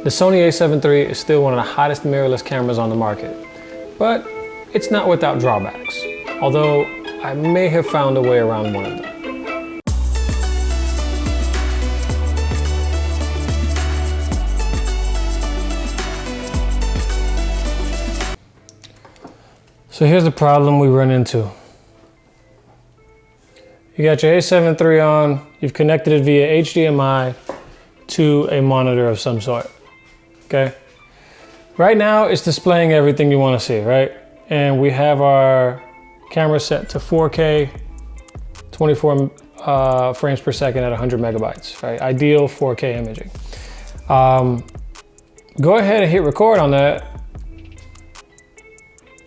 The Sony A7 III is still one of the hottest mirrorless cameras on the market, but it's not without drawbacks, although I may have found a way around one of them. So here's the problem we run into. You got your A7 III on, you've connected it via HDMI to a monitor of some sort, okay? Right now it's displaying everything you want to see, right? And we have our camera set to 4K, 24 frames per second at 100 megabytes, right? Ideal 4K imaging. Go ahead and hit record on that,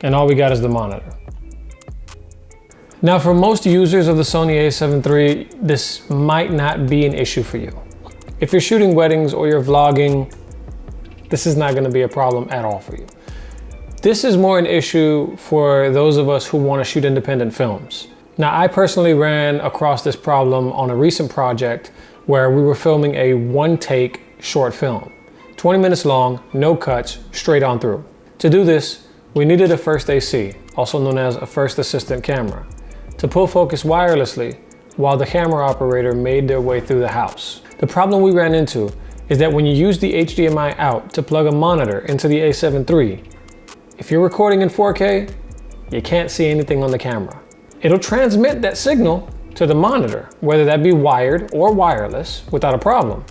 and all we got is the monitor. Now, for most users of the Sony A7 III, this might not be an issue for you. If you're shooting weddings or you're vlogging, this is not gonna be a problem at all for you. This is more an issue for those of us who wanna shoot independent films. Now, I personally ran across this problem on a recent project where we were filming a one-take short film, 20 minutes long, no cuts, straight on through. To do this, we needed a first AC, also known as a first assistant camera, to pull focus wirelessly while the camera operator made their way through the house. The problem we ran into is that when you use the HDMI out to plug a monitor into the A7 III, if you're recording in 4K, you can't see anything on the camera. It'll transmit that signal to the monitor, whether that be wired or wireless, without a problem.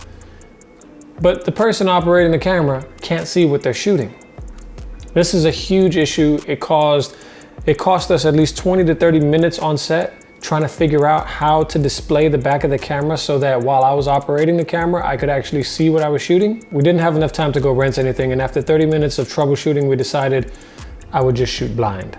But the person operating the camera can't see what they're shooting. This is a huge issue. It cost us at least 20 to 30 minutes on set trying to figure out how to display the back of the camera so that while I was operating the camera, I could actually see what I was shooting. We didn't have enough time to go rent anything, and after 30 minutes of troubleshooting, we decided I would just shoot blind.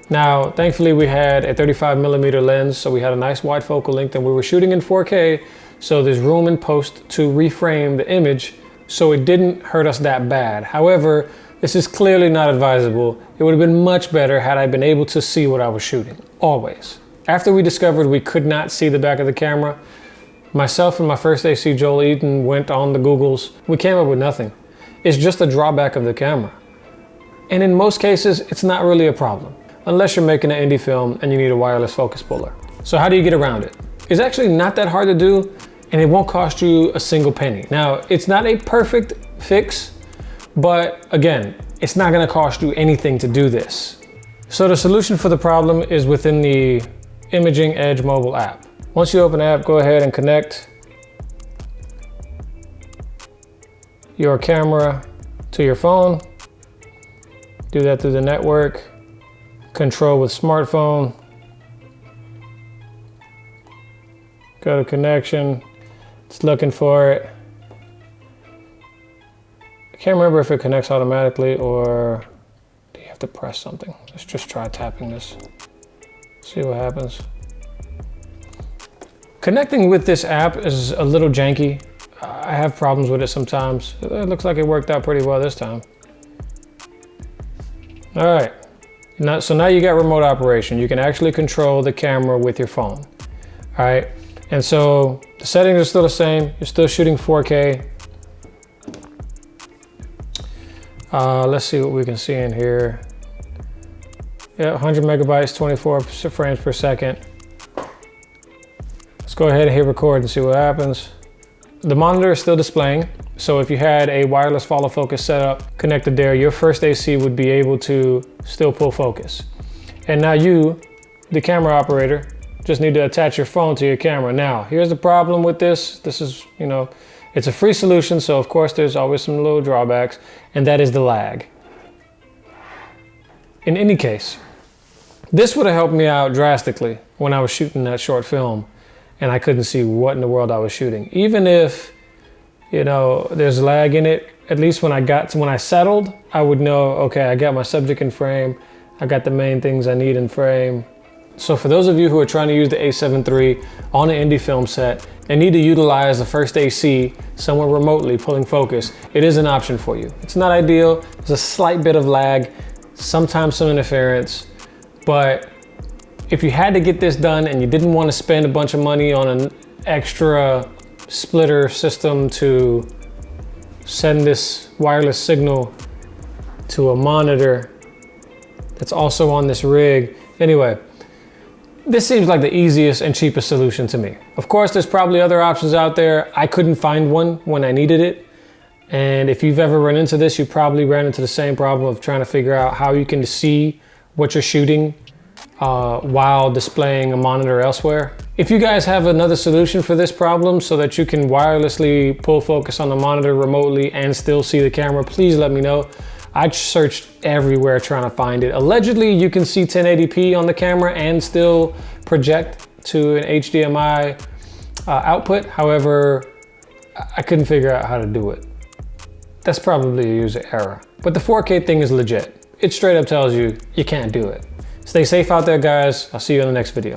Now, thankfully we had a 35mm lens, so we had a nice wide focal length, and we were shooting in 4K, so there's room in post to reframe the image, so it didn't hurt us that bad. However, this is clearly not advisable. It would have been much better had I been able to see what I was shooting, always. After we discovered we could not see the back of the camera, myself and my first AC, Joel Eaton, went on the Googles. We came up with nothing. It's just a drawback of the camera. And in most cases, it's not really a problem, unless you're making an indie film and you need a wireless focus puller. So how do you get around it? It's actually not that hard to do, and it won't cost you a single penny. Now, it's not a perfect fix, but again, it's not gonna cost you anything to do this. So the solution for the problem is within the Imaging Edge mobile app. Once you open the app, go ahead and connect your camera to your phone. Do that through the network. Control with smartphone. Go to connection. It's looking for it. I can't remember if it connects automatically or do you have to press something. Let's just try tapping this. See what happens. Connecting with this app is a little janky. I have problems with it sometimes. It looks like it worked out pretty well this time. All right, so now you got remote operation. You can actually control the camera with your phone. All right, and so the settings are still the same. You're still shooting 4K. Let's see what we can see in here. Yeah, 100 megabytes, 24 frames per second. Let's go ahead and hit record and see what happens. The monitor is still displaying, so if you had a wireless follow focus setup connected there, your first AC would be able to still pull focus. And now you, the camera operator, just need to attach your phone to your camera. Now, here's the problem with this. This is, it's a free solution, so of course there's always some little drawbacks, and that is the lag. In any case, this would have helped me out drastically when I was shooting that short film and I couldn't see what in the world I was shooting. Even if, there's lag in it, at least when I settled, I would know, okay, I got my subject in frame, I got the main things I need in frame. So for those of you who are trying to use the A7 III on an indie film set and need to utilize the first AC somewhere remotely pulling focus, it is an option for you. It's not ideal, there's a slight bit of lag, sometimes some interference, but if you had to get this done and you didn't want to spend a bunch of money on an extra splitter system to send this wireless signal to a monitor that's also on this rig. Anyway, this seems like the easiest and cheapest solution to me. Of course, there's probably other options out there. I couldn't find one when I needed it. And if you've ever run into this, you probably ran into the same problem of trying to figure out how you can see what you're shooting while displaying a monitor elsewhere. If you guys have another solution for this problem so that you can wirelessly pull focus on the monitor remotely and still see the camera, please let me know. I searched everywhere trying to find it. Allegedly, you can see 1080p on the camera and still project to an HDMI output. However, I couldn't figure out how to do it. That's probably a user error. But the 4K thing is legit. It straight up tells you you can't do it. Stay safe out there, guys. I'll see you in the next video.